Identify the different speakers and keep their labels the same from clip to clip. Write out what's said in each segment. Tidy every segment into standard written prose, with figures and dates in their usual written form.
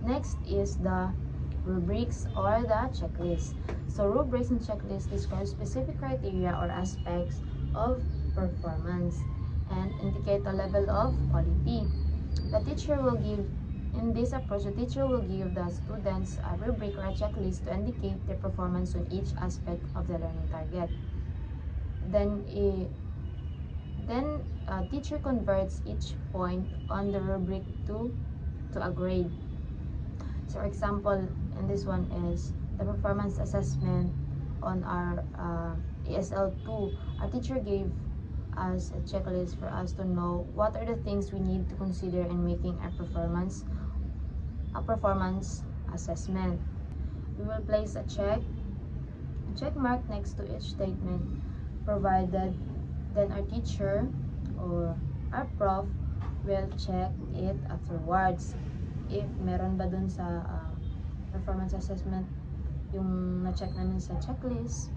Speaker 1: Next is the rubrics or the checklist. So rubrics and checklists describe specific criteria or aspects of performance and indicate the level of quality. The teacher will give In this approach, the teacher will give the students a rubric or a checklist to indicate their performance on each aspect of the learning target. Then, teacher converts each point on the rubric to a grade. So, for example, in this one is the performance assessment on our ESL 2. Our teacher gave us a checklist for us to know what are the things we need to consider in making a performance assessment. We will place a check mark next to each statement provided. Then our teacher or our prof will check it afterwards if meron ba dun sa performance assessment yung na-check namin sa checklist.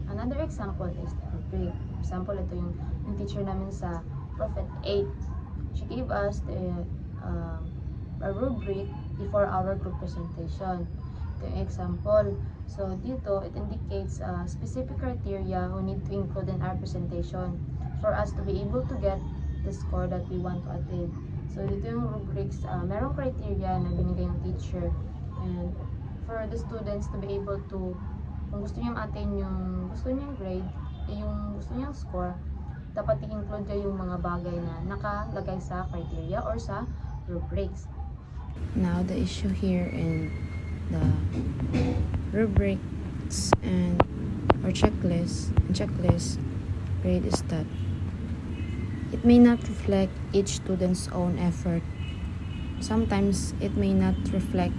Speaker 1: Another example is the rubric. Example, ito yung teacher namin sa Prophet 8. She gave us a rubric before our group presentation. Ito yung example. So, dito, it indicates specific criteria we need to include in our presentation for us to be able to get the score that we want to attain. So, dito yung rubrics, merong criteria na binigay yung teacher. And for the students to be able to, kung gusto niyang attain yung gusto niyang grade, yung gusto niyang score, dapat i-include niya yung mga bagay na nakalagay sa criteria or sa rubrics.
Speaker 2: Now, the issue here in the rubrics and or checklist grade is that it may not reflect each student's own effort. Sometimes it may not reflect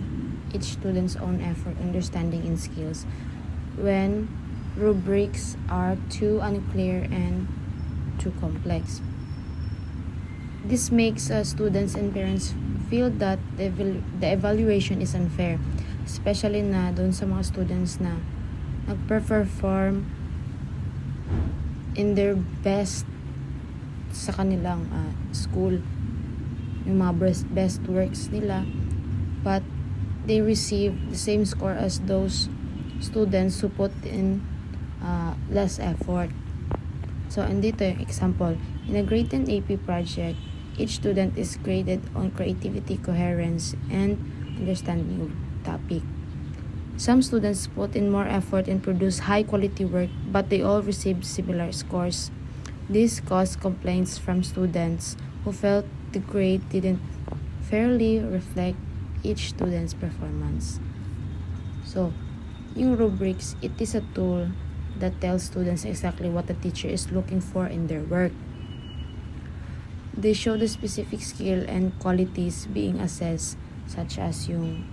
Speaker 2: each student's own effort, understanding, and skills when rubrics are too unclear and too complex. This makes students and parents feel that the evaluation is unfair, especially na doon sa mga students na nagperform in their best sa kanilang school, yung mga best works nila, but they receive the same score as those students who put in less effort. So, andito yung example. In a grade 10 AP project, each student is graded on creativity, coherence, and understanding of topic. Some students put in more effort and produce high-quality work, but they all received similar scores. This caused complaints from students who felt the grade didn't fairly reflect each student's performance. So, yung rubrics, it is a tool that tells students exactly what the teacher is looking for in their work. They show the specific skill and qualities being assessed, such as yung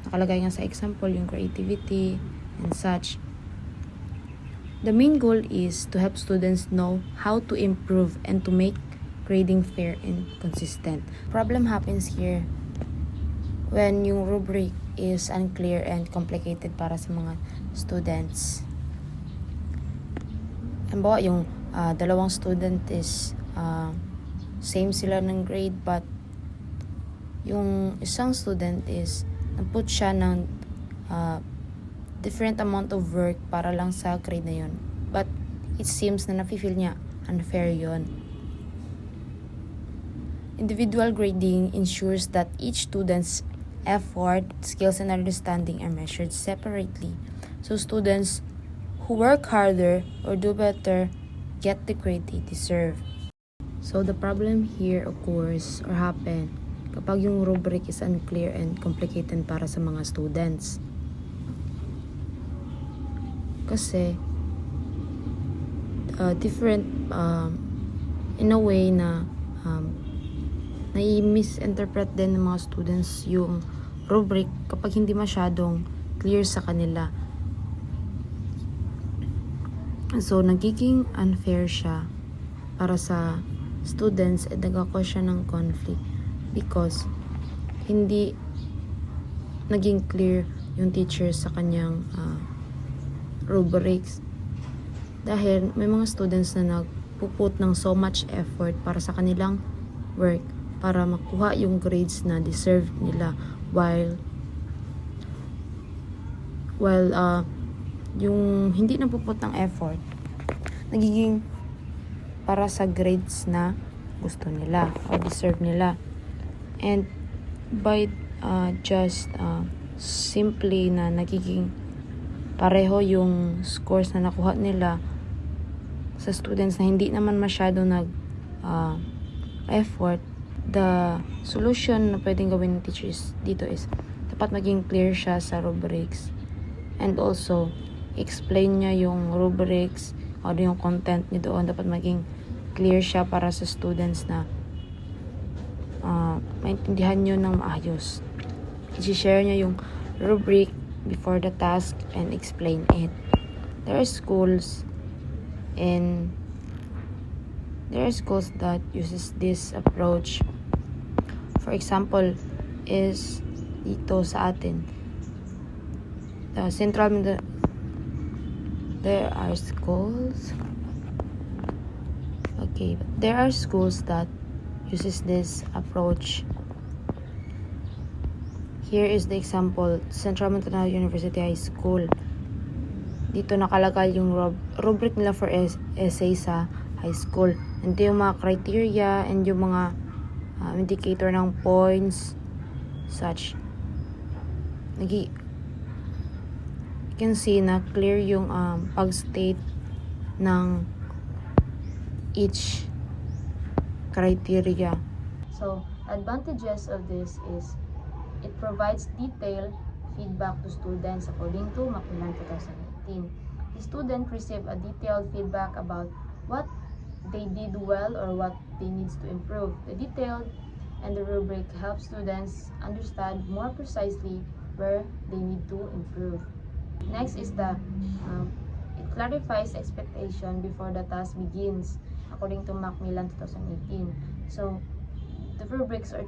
Speaker 2: nakalagay nga sa example, yung creativity and such. The main goal is to help students know how to improve and to make grading fair and consistent. Problem happens here when yung rubric is unclear and complicated para sa mga students. Halimbawa, yung dalawang student is same sila ng grade, but yung isang student is nag-put siya ng different amount of work para lang sa grade na yun. But it seems na nafe-feel niya unfair yun. Individual grading ensures that each student's effort, skills, and understanding are measured separately. So students who work harder or do better get the grade they deserve. So the problem here occurs or happen kapag yung rubric is unclear and complicated para sa mga students. Kasi different in a way na nai-misinterpret din ng mga students yung rubric kapag hindi masyadong clear sa kanila. So, nagiging unfair siya para sa students at nagkakos siya ng conflict because hindi naging clear yung teacher sa kanyang rubrics. Dahil may mga students na nagpuput ng so much effort para sa kanilang work, para makuha yung grades na deserve nila, while yung hindi napupunta ng effort nagiging para sa grades na gusto nila or deserve nila. And by just simply na nagiging pareho yung scores na nakuha nila sa students na hindi naman masyado effort, the solution na pwedeng gawin ng teachers dito is dapat maging clear siya sa rubrics, and also explain niya yung rubrics o yung content niya doon. Dapat maging clear siya para sa students na maintindihan nyo ng maayos. I-share niya yung rubric before the task and explain it. There are schools that uses this approach. For example, is dito sa atin, there are schools that uses this approach. Here is the example, Central Mindanao University High School. Dito nakalagay yung rubric nila for essay sa high school. And yung mga criteria and yung mga indicator ng points, such. You can see na clear yung pag-state ng each criteria.
Speaker 1: So, advantages of this is it provides detailed feedback to students according to Macmillan 2018. The student receive a detailed feedback about what they did well or what they needs to improve. The detailed and the rubric help students understand more precisely where they need to improve. Next is it clarifies expectation before the task begins according to Macmillan 2018. So, the rubrics or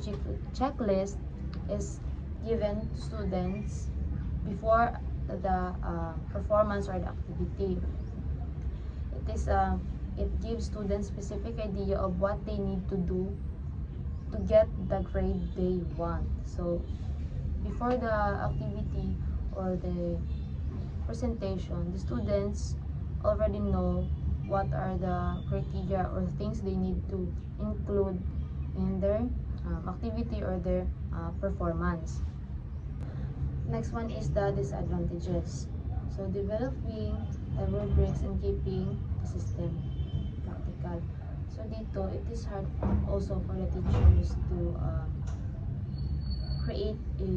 Speaker 1: checklist is given to students before the performance or the activity. It gives students specific idea of what they need to do to get the grade they want. So, before the activity or the presentation, the students already know what are the criteria or things they need to include in their activity or their performance. Next one is the disadvantages. So, developing the rubrics and keeping the system practical. So, dito, it is hard also for the teachers to create a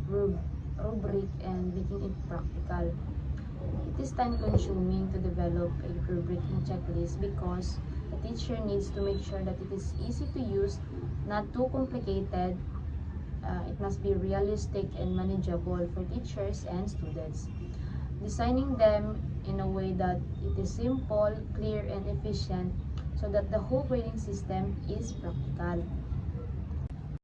Speaker 1: rubric and making it practical. It is time consuming to develop a rubric and checklist because the teacher needs to make sure that it is easy to use, not too complicated. It must be realistic and manageable for teachers and students. Designing them in a way that it is simple, clear, and efficient so that the whole grading system is practical.